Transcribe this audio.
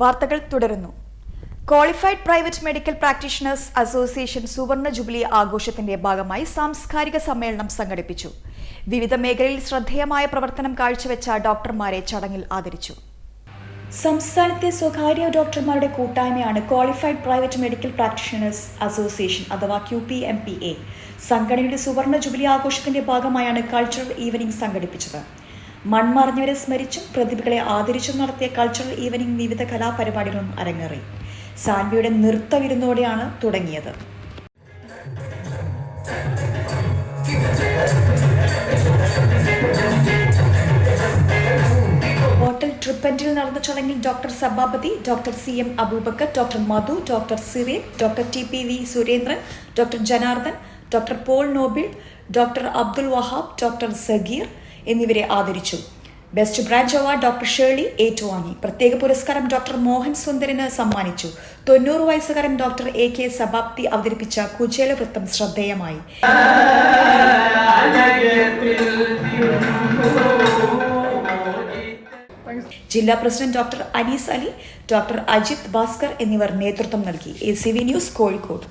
വാർത്തകൾ തുടരുന്നു. Qualified private medical practitioners association സുവർണ ജൂബിലി ആഘോഷത്തിന്റെ ഭാഗമായി സാംസ്കാരിക സമ്മേളനം സംഘടിപ്പിച്ചു. വിവിധ മേഖലയിൽ ശ്രദ്ധേയമായ പ്രവർത്തനം കാഴ്ചവെച്ച ഡോക്ടർമാരെ ചടങ്ങിൽ ആദരിച്ചു. സംസ്ഥാനത്തെ സ്വകാര്യ ഡോക്ടർമാരുടെ കൂട്ടായ്മയാണ് qualified private medical practitioners association അഥവാ QPMPA. സംഘടനയുടെ സുവർണ ജൂബിലി ആഘോഷത്തിന്റെ ഭാഗമായാണ് കൾച്ചറൽ ഈവനിംഗ് സംഘടിപ്പിച്ചത്. മൺമറഞ്ഞവരെ സ്മരിച്ചും പ്രതിഭകളെ ആദരിച്ചും നടത്തിയ കൾച്ചറൽ ഈവനിംഗ് വിവിധ കലാപരിപാടികളും അരങ്ങേറി. സാൻവിയുടെ നൃത്തവിരുന്നോടെയാണ് തുടങ്ങിയത്. ഹോട്ടൽ ട്രിപ്പന്റിൽ നടന്ന ചടങ്ങിൽ doctor Sabhapathy, doctor CM Aboobacker, doctor Madhu, doctor Sireen, doctor TPV Surendran, doctor Janardhan, doctor Paul Noble, doctor Abdul Wahab, doctor Sageer എന്നിവരെ ആദരിച്ചു. Best branch award doctor Shirley ഏറ്റുവാങ്ങി. പ്രത്യേക പുരസ്കാരം ഡോക്ടർ മോഹൻ സുന്ദരന് സമ്മാനിച്ചു. 90 വയസ്സുകാരൻ ഡോക്ടർ AK സബാപ്തി അവതരിപ്പിച്ച കുചേല വൃത്തം ശ്രദ്ധേയമായി. ജില്ലാ president doctor Anees Ali, doctor Ajith Bhaskar എന്നിവർ നേതൃത്വം നൽകി. ACV news, Kozhikode.